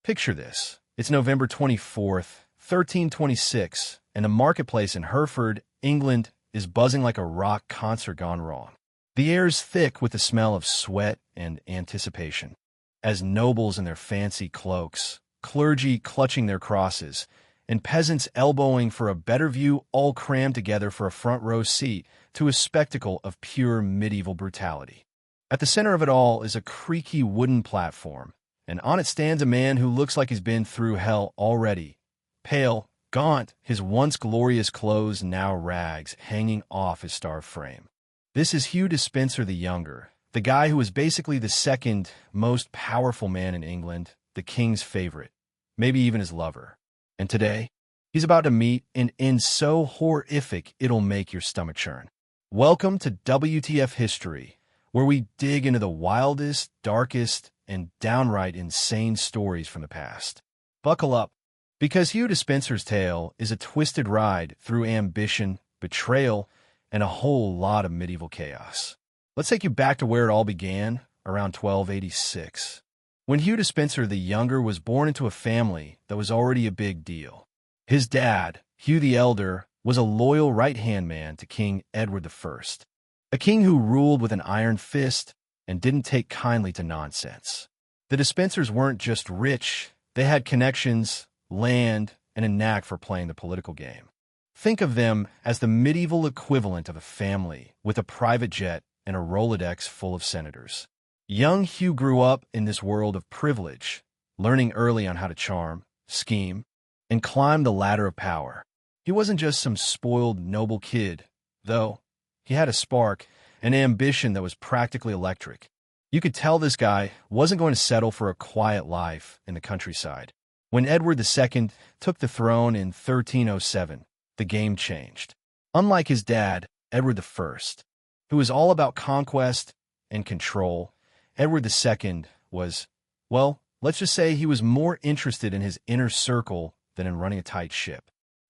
Picture this. It's November 24th, 1326, and the marketplace in Hereford, England, is buzzing like a rock concert gone wrong. The air is thick with the smell of sweat and anticipation. As nobles in their fancy cloaks, clergy clutching their crosses, and peasants elbowing for a better view all crammed together for a front-row seat to a spectacle of pure medieval brutality. At the center of it all is a creaky wooden platform, and on it stands a man who looks like he's been through hell already. Pale, gaunt, his once glorious clothes now rags hanging off his starved frame. This is Hugh Despenser the Younger, the guy who was basically the second most powerful man in England, the king's favorite, maybe even his lover. And today, he's about to meet an end so horrific it'll make your stomach churn. Welcome to WTF History, where we dig into the wildest, darkest, and downright insane stories from the past. Buckle up, because Hugh Despenser's tale is a twisted ride through ambition, betrayal, and a whole lot of medieval chaos. Let's take you back to where it all began, around 1286. When Hugh Despenser the Younger was born into a family that was already a big deal. His dad, Hugh the Elder, was a loyal right-hand man to King Edward I, a king who ruled with an iron fist and didn't take kindly to nonsense. The Despensers weren't just rich, they had connections, land, and a knack for playing the political game. Think of them as the medieval equivalent of a family with a private jet and a Rolodex full of senators. Young Hugh grew up in this world of privilege, learning early on how to charm, scheme, and climb the ladder of power. He wasn't just some spoiled, noble kid, though. He had a spark, an ambition that was practically electric. You could tell this guy wasn't going to settle for a quiet life in the countryside. When Edward II took the throne in 1307, the game changed. Unlike his dad, Edward I, who was all about conquest and control, Edward II was, well, let's just say he was more interested in his inner circle than in running a tight ship.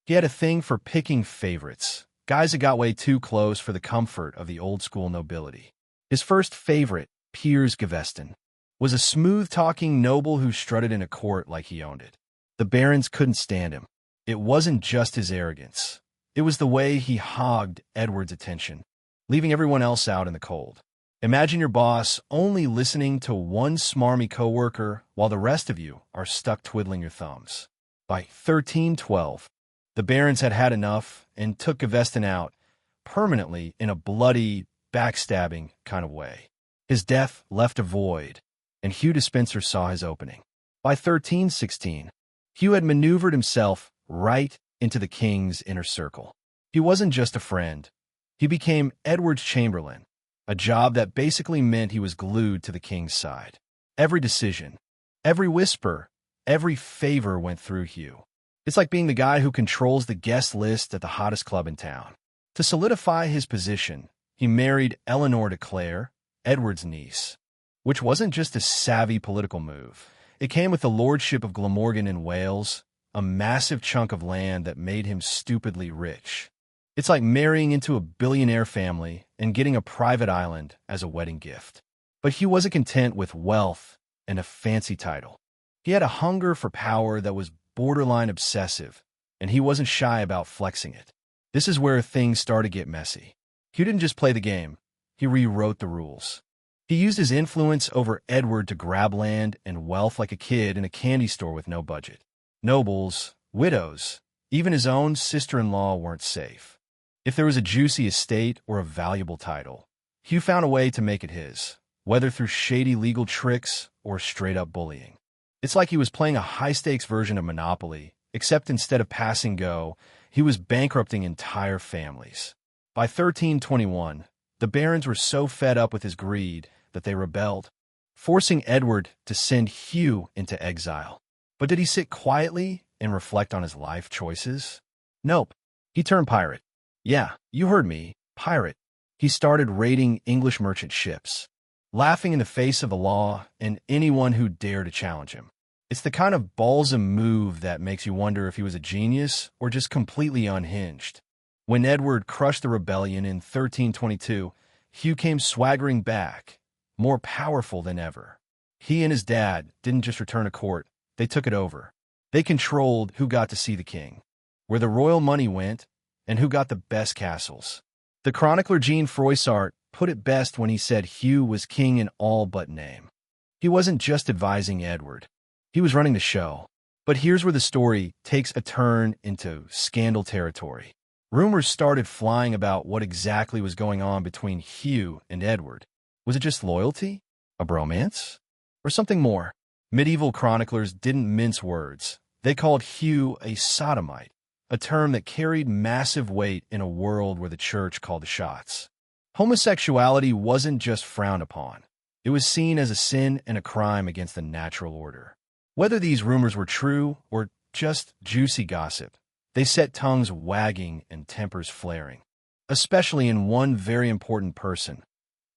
He had a thing for picking favorites, guys that got way too close for the comfort of the old-school nobility. His first favorite, Piers Gaveston, was a smooth-talking noble who strutted in a court like he owned it. The barons couldn't stand him. It wasn't just his arrogance. It was the way he hogged Edward's attention, leaving everyone else out in the cold. Imagine your boss only listening to one smarmy coworker while the rest of you are stuck twiddling your thumbs. By 1312, the barons had had enough and took Gaveston out permanently in a bloody, backstabbing kind of way. His death left a void, and Hugh Despenser saw his opening. By 1316, Hugh had maneuvered himself right into the king's inner circle. He wasn't just a friend. He became Edward's chamberlain, a job that basically meant he was glued to the king's side. Every decision, every whisper, every favor went through Hugh. It's like being the guy who controls the guest list at the hottest club in town. To solidify his position, he married Eleanor de Clare, Edward's niece, which wasn't just a savvy political move. It came with the lordship of Glamorgan in Wales, a massive chunk of land that made him stupidly rich. It's like marrying into a billionaire family and getting a private island as a wedding gift. But Hugh wasn't content with wealth and a fancy title. He had a hunger for power that was borderline obsessive, and he wasn't shy about flexing it. This is where things started to get messy. Hugh didn't just play the game, he rewrote the rules. He used his influence over Edward to grab land and wealth like a kid in a candy store with no budget. Nobles, widows, even his own sister-in-law weren't safe. If there was a juicy estate or a valuable title, Hugh found a way to make it his, whether through shady legal tricks or straight-up bullying. It's like he was playing a high-stakes version of Monopoly, except instead of passing go, he was bankrupting entire families. By 1321, the barons were so fed up with his greed that they rebelled, forcing Edward to send Hugh into exile. But did he sit quietly and reflect on his life choices? Nope. He turned pirate. Yeah, you heard me, pirate. He started raiding English merchant ships, laughing in the face of the law and anyone who dared to challenge him. It's the kind of ballsy move that makes you wonder if he was a genius or just completely unhinged. When Edward crushed the rebellion in 1322, Hugh came swaggering back, more powerful than ever. He and his dad didn't just return to court, they took it over. They controlled who got to see the king, where the royal money went, and who got the best castles. The chronicler Jean Froissart put it best when he said Hugh was king in all but name. He wasn't just advising Edward. He was running the show. But here's where the story takes a turn into scandal territory. Rumors started flying about what exactly was going on between Hugh and Edward. Was it just loyalty? A bromance? Or something more? Medieval chroniclers didn't mince words. They called Hugh a sodomite, a term that carried massive weight in a world where the church called the shots. Homosexuality wasn't just frowned upon. It was seen as a sin and a crime against the natural order. Whether these rumors were true or just juicy gossip, they set tongues wagging and tempers flaring, especially in one very important person,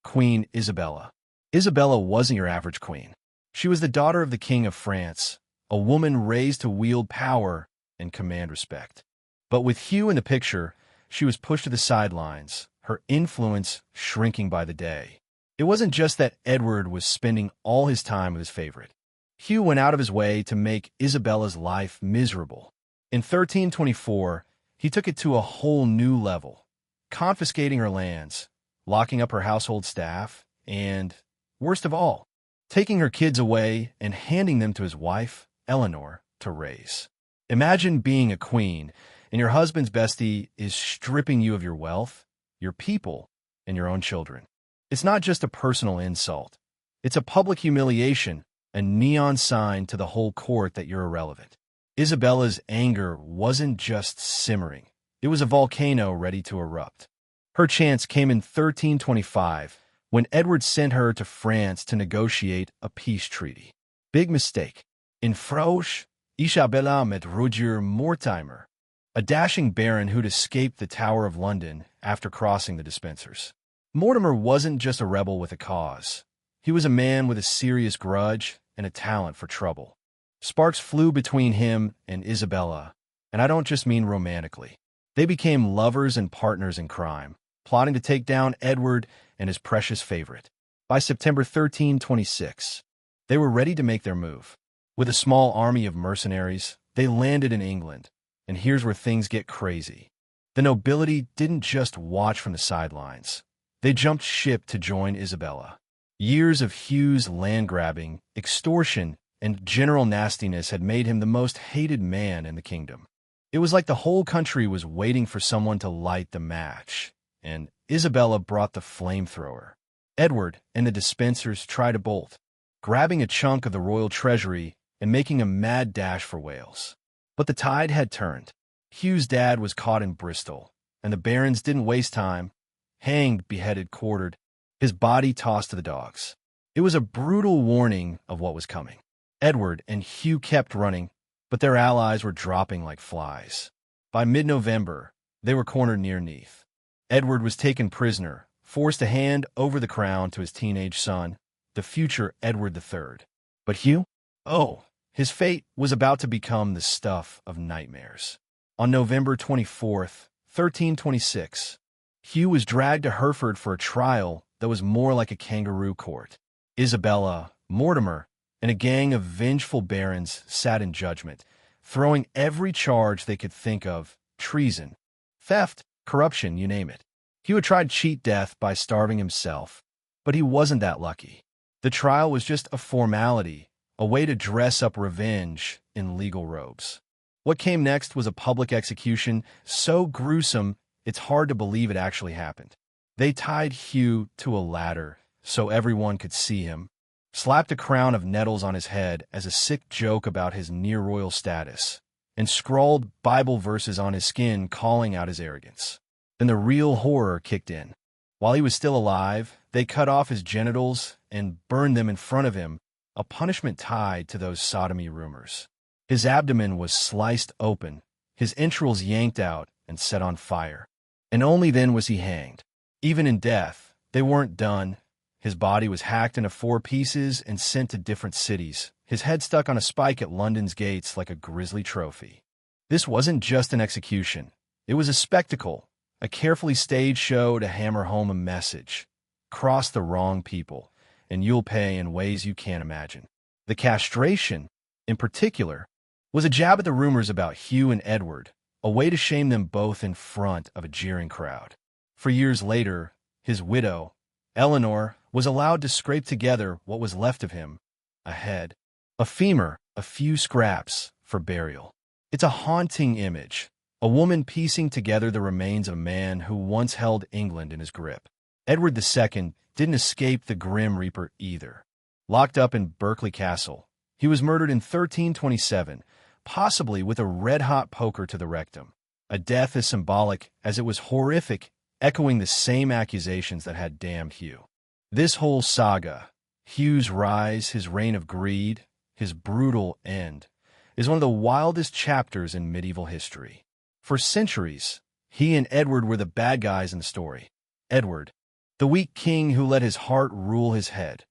Queen Isabella. Isabella wasn't your average queen. She was the daughter of the King of France, a woman raised to wield power and command respect. But with Hugh in the picture, she was pushed to the sidelines, her influence shrinking by the day. It wasn't just that Edward was spending all his time with his favorite. Hugh went out of his way to make Isabella's life miserable. In 1324, he took it to a whole new level, confiscating her lands, locking up her household staff, and, worst of all, taking her kids away and handing them to his wife, Eleanor, to raise. Imagine being a queen, and your husband's bestie is stripping you of your wealth, your people, and your own children. It's not just a personal insult. It's a public humiliation, a neon sign to the whole court that you're irrelevant. Isabella's anger wasn't just simmering. It was a volcano ready to erupt. Her chance came in 1325, when Edward sent her to France to negotiate a peace treaty. Big mistake. In France, Isabella met Roger Mortimer, a dashing baron who'd escaped the Tower of London after crossing the Despensers. Mortimer wasn't just a rebel with a cause. He was a man with a serious grudge and a talent for trouble. Sparks flew between him and Isabella, and I don't just mean romantically. They became lovers and partners in crime, plotting to take down Edward and his precious favorite. By September 1326, they were ready to make their move. With a small army of mercenaries, they landed in England, and here's where things get crazy. The nobility didn't just watch from the sidelines. They jumped ship to join Isabella. Years of Hugh's land-grabbing, extortion, and general nastiness had made him the most hated man in the kingdom. It was like the whole country was waiting for someone to light the match, and Isabella brought the flamethrower. Edward and the Despensers tried to bolt, grabbing a chunk of the royal treasury and making a mad dash for Wales. But the tide had turned. Hugh's dad was caught in Bristol, and the barons didn't waste time. Hanged, beheaded, quartered, his body tossed to the dogs. It was a brutal warning of what was coming. Edward and Hugh kept running, but their allies were dropping like flies. By mid-November, they were cornered near Neath. Edward was taken prisoner, forced to hand over the crown to his teenage son, the future Edward III. But Hugh? Oh, his fate was about to become the stuff of nightmares. On November 24th, 1326, Hugh was dragged to Hereford for a trial that was more like a kangaroo court. Isabella, Mortimer, and a gang of vengeful barons sat in judgment, throwing every charge they could think of: treason, theft, corruption, you name it. Hugh had tried to cheat death by starving himself, but he wasn't that lucky. The trial was just a formality, a way to dress up revenge in legal robes. What came next was a public execution so gruesome it's hard to believe it actually happened. They tied Hugh to a ladder so everyone could see him, slapped a crown of nettles on his head as a sick joke about his near-royal status, and scrawled Bible verses on his skin calling out his arrogance. Then the real horror kicked in. While he was still alive, they cut off his genitals and burned them in front of him, a punishment tied to those sodomy rumors. His abdomen was sliced open, his entrails yanked out and set on fire. And only then was he hanged. Even in death, they weren't done. His body was hacked into 4 pieces and sent to different cities, his head stuck on a spike at London's gates like a grisly trophy. This wasn't just an execution. It was a spectacle, a carefully staged show to hammer home a message. Cross the wrong people, and you'll pay in ways you can't imagine. The castration, in particular, was a jab at the rumors about Hugh and Edward, a way to shame them both in front of a jeering crowd. For years later, his widow, Eleanor, was allowed to scrape together what was left of him, a head, a femur, a few scraps, for burial. It's a haunting image, a woman piecing together the remains of a man who once held England in his grip. Edward II didn't escape the Grim Reaper either. Locked up in Berkeley Castle, he was murdered in 1327, possibly with a red-hot poker to the rectum, a death as symbolic as it was horrific, echoing the same accusations that had damned Hugh. This whole saga, Hugh's rise, his reign of greed, his brutal end, is one of the wildest chapters in medieval history. For centuries, he and Edward were the bad guys in the story. Edward, the weak king who let his heart rule his head.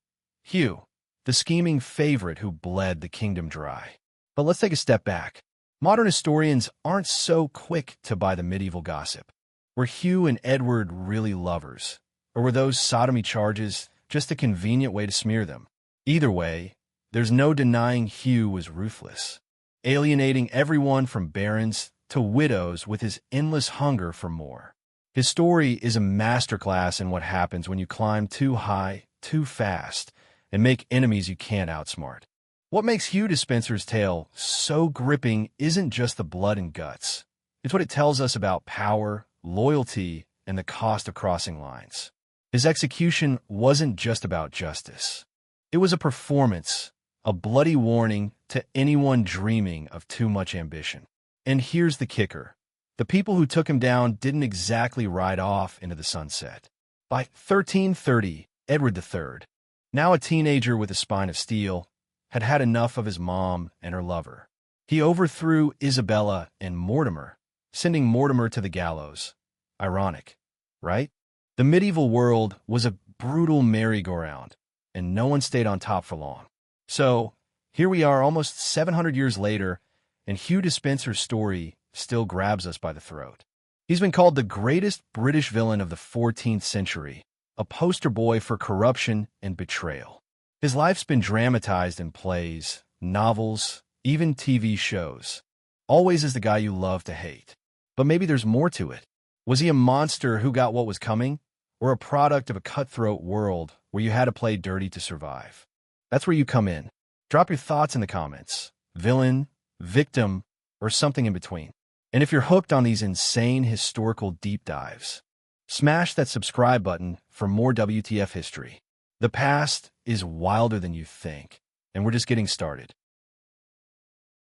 Hugh, the scheming favorite who bled the kingdom dry. But let's take a step back. Modern historians aren't so quick to buy the medieval gossip. Were Hugh and Edward really lovers? Or were those sodomy charges just a convenient way to smear them? Either way, there's no denying Hugh was ruthless, alienating everyone from barons to widows with his endless hunger for more. His story is a masterclass in what happens when you climb too high, too fast, and make enemies you can't outsmart. What makes Hugh Despenser's tale so gripping isn't just the blood and guts. It's what it tells us about power, loyalty, and the cost of crossing lines. His execution wasn't just about justice. It was a performance, a bloody warning to anyone dreaming of too much ambition. And here's the kicker. The people who took him down didn't exactly ride off into the sunset. By 1330, Edward III, now a teenager with a spine of steel, had had enough of his mom and her lover. He overthrew Isabella and Mortimer, sending Mortimer to the gallows. Ironic, right? The medieval world was a brutal merry-go-round, and no one stayed on top for long. So, here we are almost 700 years later, and Hugh Despenser's story still grabs us by the throat. He's been called the greatest British villain of the 14th century, a poster boy for corruption and betrayal. His life's been dramatized in plays, novels, even TV shows, always as the guy you love to hate. But maybe there's more to it. Was he a monster who got what was coming, or a product of a cutthroat world where you had to play dirty to survive? That's where you come in. Drop your thoughts in the comments. Villain, victim, or something in between. And if you're hooked on these insane historical deep dives, smash that subscribe button for more WTF history. The past is wilder than you think, and we're just getting started.